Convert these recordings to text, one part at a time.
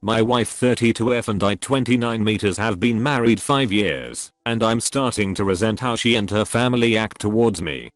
My wife 32F and I 29 meters have been married 5 years, and I'm starting to resent how she and her family act towards me.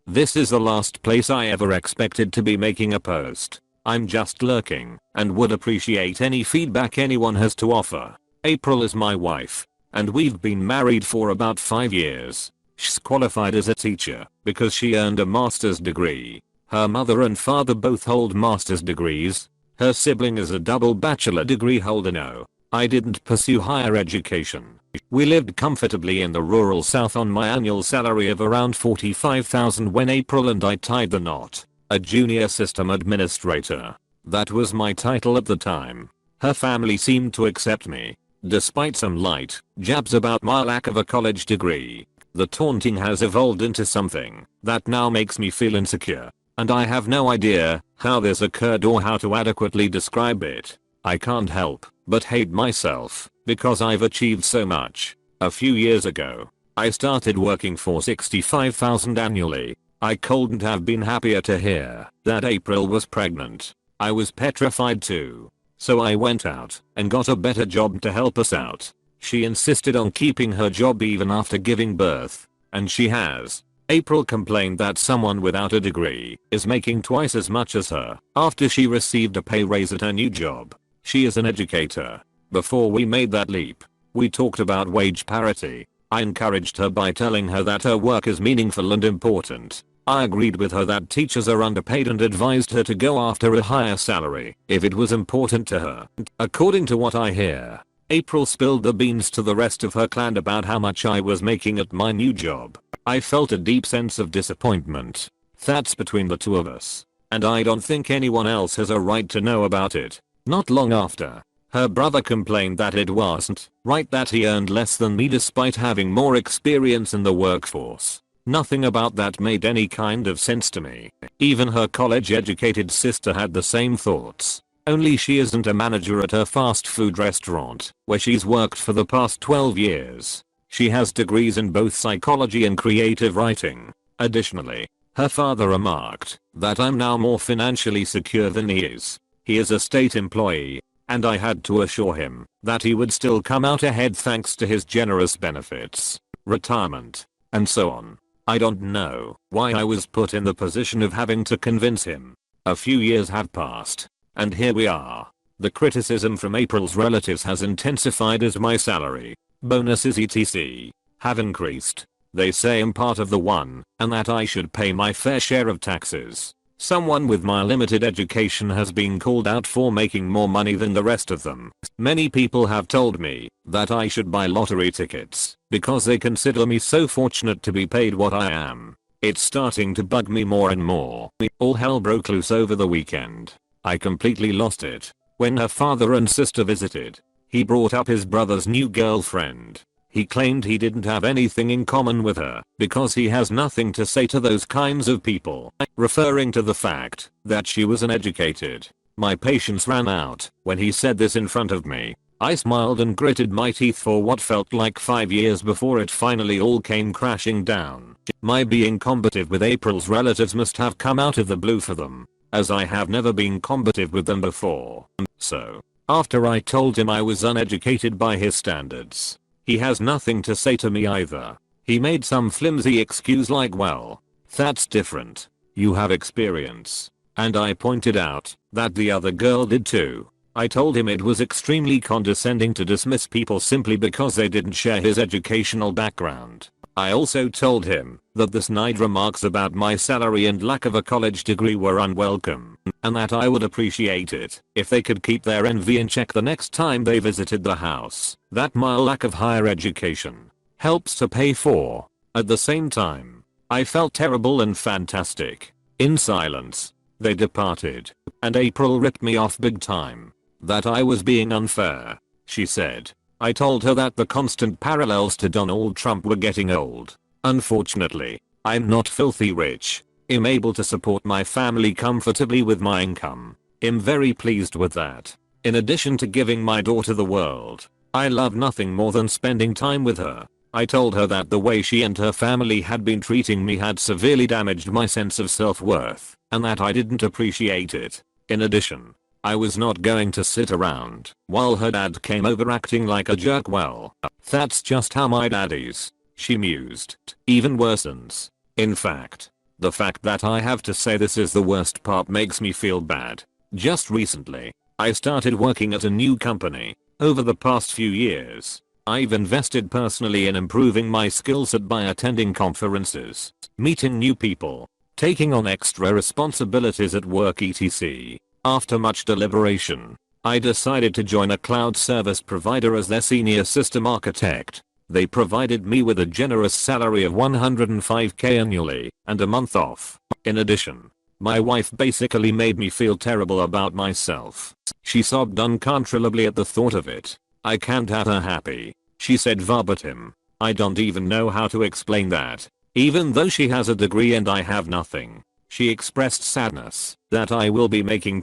This is the last place I ever expected to be making a post. I'm just lurking and would appreciate any feedback anyone has to offer. April is my wife, and we've been married for about 5 years. She's qualified as a teacher because she earned a master's degree. Her mother and father both hold master's degrees. Her sibling is a double bachelor degree holder. No, I didn't pursue higher education. We lived comfortably in the rural south on my annual salary of around $45,000 when April and I tied the knot. A junior system administrator. That was my title at the time. Her family seemed to accept me, despite some light jabs about my lack of a college degree. The taunting has evolved into something that now makes me feel insecure, and I have no idea how this occurred or how to adequately describe it. I can't help but hate myself because I've achieved so much. A few years ago, I started working for $65,000 annually. I couldn't have been happier to hear that April was pregnant. I was petrified too. So I went out and got a better job to help us out. She insisted on keeping her job even after giving birth, and she has. April complained that someone without a degree is making twice as much as her after she received a pay raise at her new job. She is an educator. Before we made that leap, we talked about wage parity. I encouraged her by telling her that her work is meaningful and important. I agreed with her that teachers are underpaid and advised her to go after a higher salary if it was important to her. According to what I hear, April spilled the beans to the rest of her clan about how much I was making at my new job. I felt a deep sense of disappointment. That's between the two of us, and I don't think anyone else has a right to know about it. Not long after, her brother complained that it wasn't right that he earned less than me despite having more experience in the workforce. Nothing about that made any kind of sense to me. Even her college-educated sister had the same thoughts. Only she isn't a manager at her fast food restaurant, where she's worked for the past 12 years. She has degrees in both psychology and creative writing. Additionally, her father remarked that I'm now more financially secure than he is. He is a state employee, and I had to assure him that he would still come out ahead thanks to his generous benefits, retirement, and so on. I don't know why I was put in the position of having to convince him. A few years have passed, and here we are. The criticism from April's relatives has intensified as my salary, bonuses etc. have increased. They say I'm part of the one, and that I should pay my fair share of taxes. Someone with my limited education has been called out for making more money than the rest of them. Many people have told me that I should buy lottery tickets because they consider me so fortunate to be paid what I am. It's starting to bug me more and more. All hell broke loose over the weekend. I completely lost it. When her father and sister visited, he brought up his brother's new girlfriend. He claimed he didn't have anything in common with her because he has nothing to say to those kinds of people, referring to the fact that she was uneducated. My patience ran out when he said this in front of me. I smiled and gritted my teeth for what felt like 5 years before it finally all came crashing down. My being combative with April's relatives must have come out of the blue for them, as I have never been combative with them before. So, after I told him I was uneducated by his standards, he has nothing to say to me either. He made some flimsy excuse like, well, that's different. You have experience. And I pointed out that the other girl did too. I told him it was extremely condescending to dismiss people simply because they didn't share his educational background. I also told him that the snide remarks about my salary and lack of a college degree were unwelcome, and that I would appreciate it if they could keep their envy in check the next time they visited the house that my lack of higher education helps to pay for. At the same time, I felt terrible and fantastic. In silence, they departed, and April ripped me off big time. That I was being unfair, she said. I told her that the constant parallels to Donald Trump were getting old. Unfortunately, I'm not filthy rich. I'm able to support my family comfortably with my income. I'm very pleased with that. In addition to giving my daughter the world, I love nothing more than spending time with her. I told her that the way she and her family had been treating me had severely damaged my sense of self-worth, and that I didn't appreciate it. In addition, I was not going to sit around while her dad came over acting like a jerk. Well, that's just how my dad is, she mused. Even worsens. In fact, the fact that I have to say this is the worst part makes me feel bad. Just recently, I started working at a new company. Over the past few years, I've invested personally in improving my skill set by attending conferences, meeting new people, taking on extra responsibilities at work etc. After much deliberation, I decided to join a cloud service provider as their senior system architect. They provided me with a generous salary of $105k annually and a month off. In addition, my wife basically made me feel terrible about myself. She sobbed uncontrollably at the thought of it. I can't have her happy, she said verbatim. I don't even know how to explain that. Even though she has a degree and I have nothing, she expressed sadness that I will be making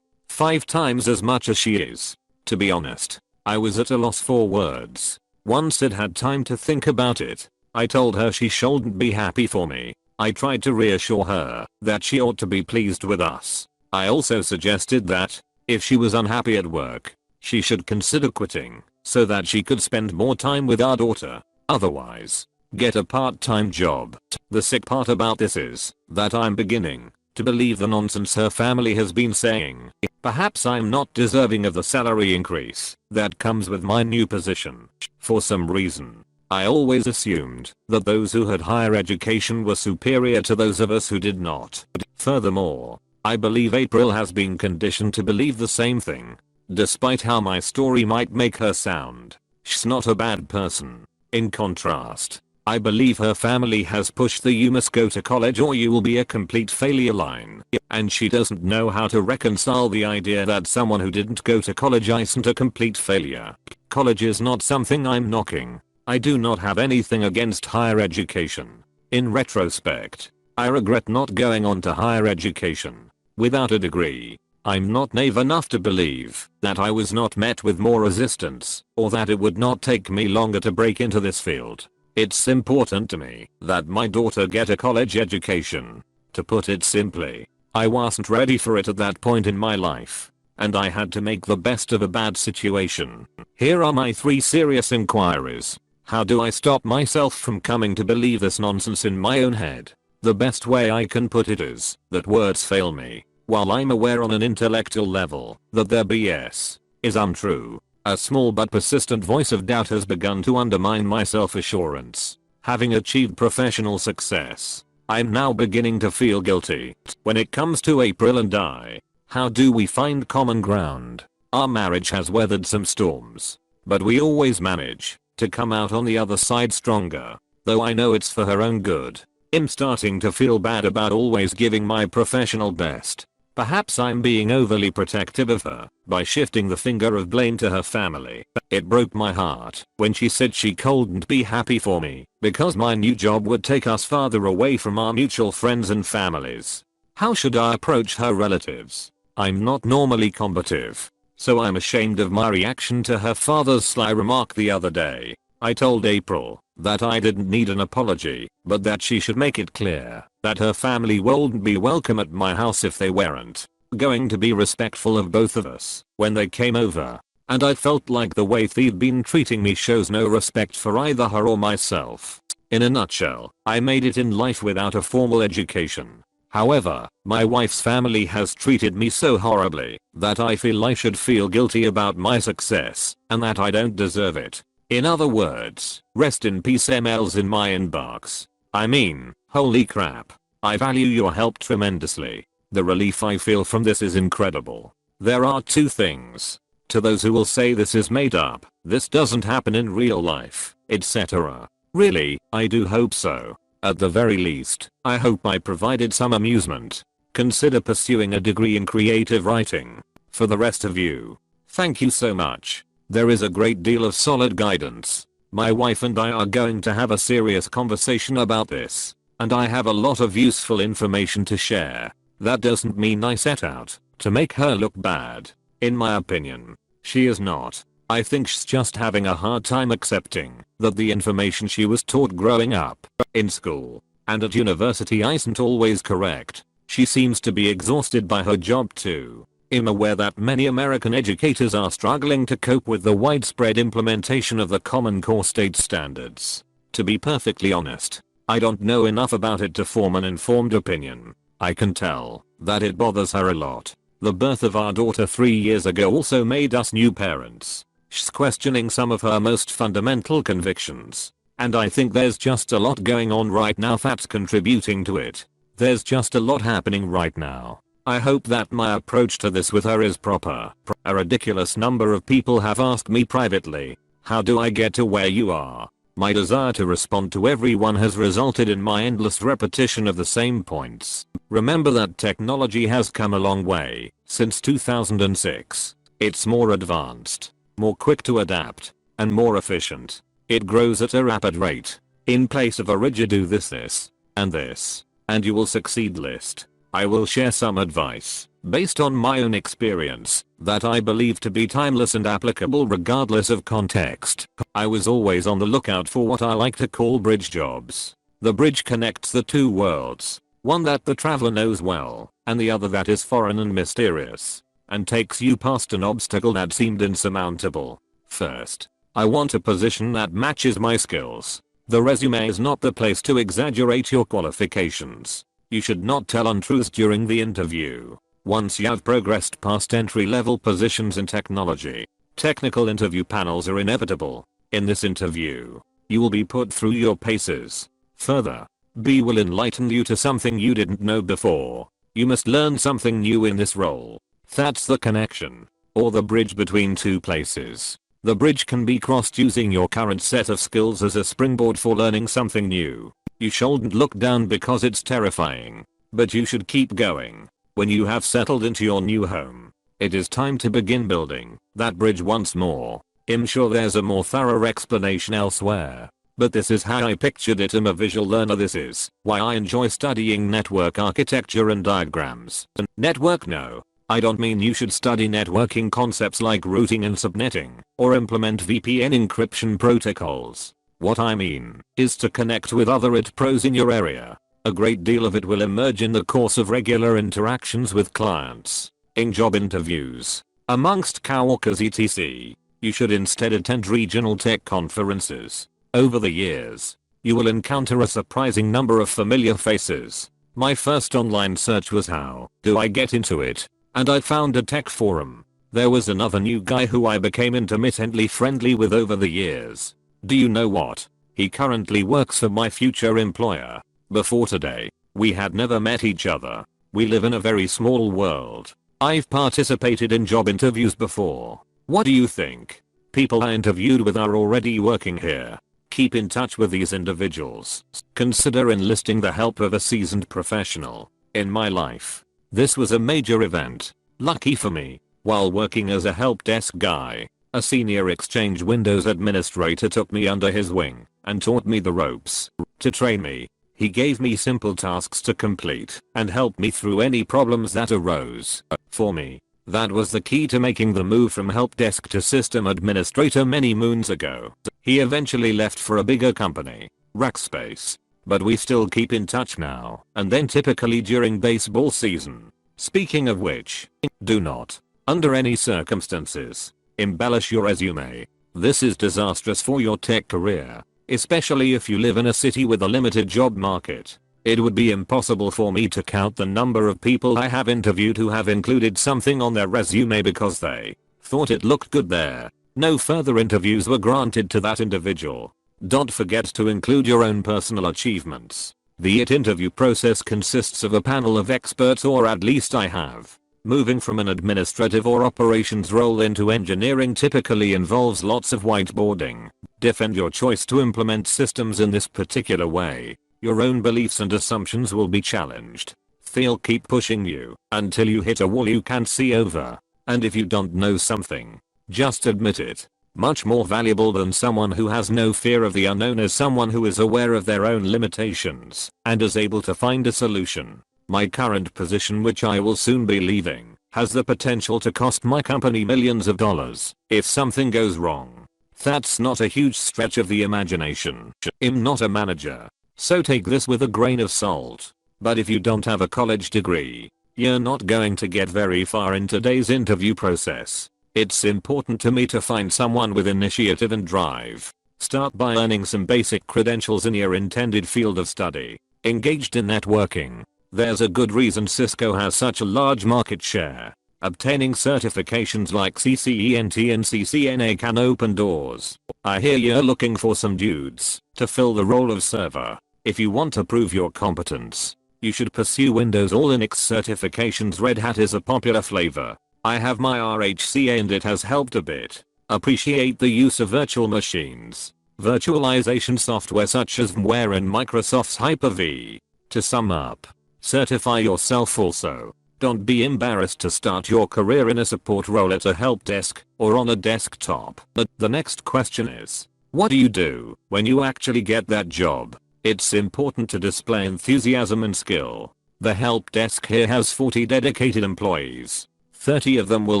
5 times as much as she is. To be honest, I was at a loss for words. Once I'd had time to think about it, I told her she shouldn't be happy for me. I tried to reassure her that she ought to be pleased with us. I also suggested that, if she was unhappy at work, she should consider quitting so that she could spend more time with our daughter. Otherwise, get a part-time job. The sick part about this is that I'm beginning to believe the nonsense her family has been saying. Perhaps I'm not deserving of the salary increase that comes with my new position. For some reason, I always assumed that those who had higher education were superior to those of us who did not. Furthermore, I believe April has been conditioned to believe the same thing. Despite how my story might make her sound, she's not a bad person. In contrast, I believe her family has pushed the "you must go to college or you will be a complete failure" line, and she doesn't know how to reconcile the idea that someone who didn't go to college isn't a complete failure. College is not something I'm knocking. I do not have anything against higher education. In retrospect, I regret not going on to higher education. Without a degree, I'm not naive enough to believe that I was not met with more resistance, or that it would not take me longer to break into this field. It's important to me that my daughter get a college education. To put it simply, I wasn't ready for it at that point in my life, and I had to make the best of a bad situation. Here are my 3 serious inquiries. How do I stop myself from coming to believe this nonsense in my own head? The best way I can put it is that words fail me, while I'm aware on an intellectual level that their BS is untrue. A small but persistent voice of doubt has begun to undermine my self-assurance. Having achieved professional success, I'm now beginning to feel guilty. When it comes to April and I, how do we find common ground? Our marriage has weathered some storms, but we always manage to come out on the other side stronger. Though I know it's for her own good, I'm starting to feel bad about always giving my professional best. Perhaps I'm being overly protective of her by shifting the finger of blame to her family. It broke my heart when she said she couldn't be happy for me because my new job would take us farther away from our mutual friends and families. How should I approach her relatives? I'm not normally combative, so I'm ashamed of my reaction to her father's sly remark the other day. I told April that I didn't need an apology, but that she should make it clear that her family wouldn't be welcome at my house if they weren't going to be respectful of both of us when they came over. And I felt like the way they'd been treating me shows no respect for either her or myself. In a nutshell, I made it in life without a formal education. However, my wife's family has treated me so horribly that I feel I should feel guilty about my success and that I don't deserve it. In other words, rest in peace emails in my inbox. I mean, holy crap. I value your help tremendously. The relief I feel from this is incredible. There are 2 things. To those who will say this is made up, this doesn't happen in real life, etc. Really, I do hope so. At the very least, I hope I provided some amusement. Consider pursuing a degree in creative writing. For the rest of you, thank you so much. There is a great deal of solid guidance. My wife and I are going to have a serious conversation about this, and I have a lot of useful information to share. That doesn't mean I set out to make her look bad. In my opinion, she is not. I think she's just having a hard time accepting that the information she was taught growing up, in school, and at university isn't always correct. She seems to be exhausted by her job too. I'm aware that many American educators are struggling to cope with the widespread implementation of the Common Core state standards. To be perfectly honest, I don't know enough about it to form an informed opinion. I can tell that it bothers her a lot. The birth of our daughter 3 years ago also made us new parents. She's questioning some of her most fundamental convictions. And I think there's just a lot going on right now that's contributing to it. There's just a lot happening right now. I hope that my approach to this with her is proper. A ridiculous number of people have asked me privately, how do I get to where you are? My desire to respond to everyone has resulted in my endless repetition of the same points. Remember that technology has come a long way since 2006. It's more advanced, more quick to adapt, and more efficient. It grows at a rapid rate. In place of a rigid do this, and you will succeed list, I will share some advice, based on my own experience, that I believe to be timeless and applicable regardless of context. I was always on the lookout for what I like to call bridge jobs. The bridge connects the two worlds, one that the traveler knows well, and the other that is foreign and mysterious, and takes you past an obstacle that seemed insurmountable. First, I want a position that matches my skills. The resume is not the place to exaggerate your qualifications. You should not tell untruths during the interview. Once you have progressed past entry-level positions in technology, technical interview panels are inevitable. In this interview, you will be put through your paces. Further, B will enlighten you to something you didn't know before. You must learn something new in this role. That's the connection, or the bridge between two places. The bridge can be crossed using your current set of skills as a springboard for learning something new. You shouldn't look down because it's terrifying, but you should keep going. When you have settled into your new home, it is time to begin building that bridge once more. I'm sure there's a more thorough explanation elsewhere, but this is how I pictured it. I'm a visual learner. This is why I enjoy studying network architecture and diagrams. Network? No, I don't mean you should study networking concepts like routing and subnetting, or implement VPN encryption protocols. What I mean is to connect with other IT pros in your area. A great deal of it will emerge in the course of regular interactions with clients, in job interviews, amongst coworkers etc. You should instead attend regional tech conferences. Over the years, you will encounter a surprising number of familiar faces. My first online search was how do I get into it? And I found a tech forum. There was another new guy who I became intermittently friendly with over the years. Do you know what? He currently works for my future employer. Before today, we had never met each other. We live in a very small world. I've participated in job interviews before. What do you think? People I interviewed with are already working here. Keep in touch with these individuals. Consider enlisting the help of a seasoned professional. In my life, this was a major event. Lucky for me, while working as a help desk guy, a senior Exchange Windows administrator took me under his wing and taught me the ropes. To train me, he gave me simple tasks to complete and helped me through any problems that arose. For me, that was the key to making the move from help desk to system administrator many moons ago. He eventually left for a bigger company, Rackspace, but we still keep in touch now and then, typically during baseball season. Speaking of which, do not, under any circumstances, embellish your resume. This is disastrous for your tech career, especially if you live in a city with a limited job market. It would be impossible for me to count the number of people I have interviewed who have included something on their resume because they thought it looked good there. No further interviews were granted to that individual. Don't forget to include your own personal achievements. The IT interview process consists of a panel of experts, or at least I have. Moving from an administrative or operations role into engineering typically involves lots of whiteboarding. Defend your choice to implement systems in this particular way. Your own beliefs and assumptions will be challenged. They'll keep pushing you until you hit a wall you can't see over. And if you don't know something, just admit it. Much more valuable than someone who has no fear of the unknown is someone who is aware of their own limitations and is able to find a solution. My current position, which I will soon be leaving, has the potential to cost my company millions of dollars if something goes wrong. That's not a huge stretch of the imagination. I'm not a manager, so take this with a grain of salt. But if you don't have a college degree, You're not going to get very far in today's interview process. It's important to me to find someone with initiative and drive. Start by earning some basic credentials in your intended field of study. Engaged in networking. There's a good reason Cisco has such a large market share. Obtaining certifications like CCENT and CCNA can open doors. I hear you're looking for some dudes to fill the role of server. If you want to prove your competence, you should pursue Windows or Linux certifications. Red Hat is a popular flavor. I have my RHCA and it has helped a bit. Appreciate the use of virtual machines. Virtualization software such as VMware and Microsoft's Hyper-V. To sum up, certify yourself also. Don't be embarrassed to start your career in a support role at a help desk or on a desktop. The next question is, what do you do when you actually get that job? It's important to display enthusiasm and skill. The help desk here has 40 dedicated employees. 30 of them will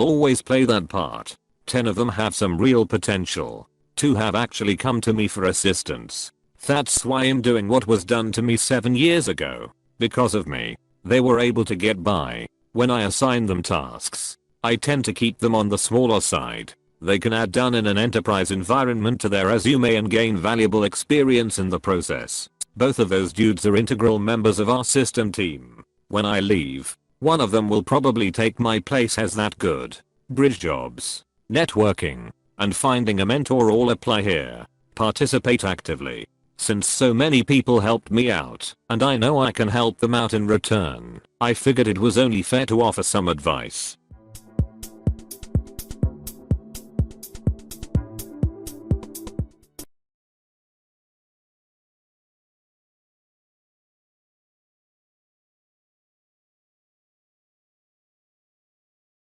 always play that part. 10 of them have some real potential. 2 have actually come to me for assistance. That's why I'm doing what was done to me 7 years ago. Because of me, they were able to get by. When I assign them tasks, I tend to keep them on the smaller side. They can add done in an enterprise environment to their resume and gain valuable experience in the process. Both of those dudes are integral members of our system team. When I leave, one of them will probably take my place as that good. Bridge jobs, networking, and finding a mentor all apply here. Participate actively. Since so many people helped me out, and I know I can help them out in return, I figured it was only fair to offer some advice.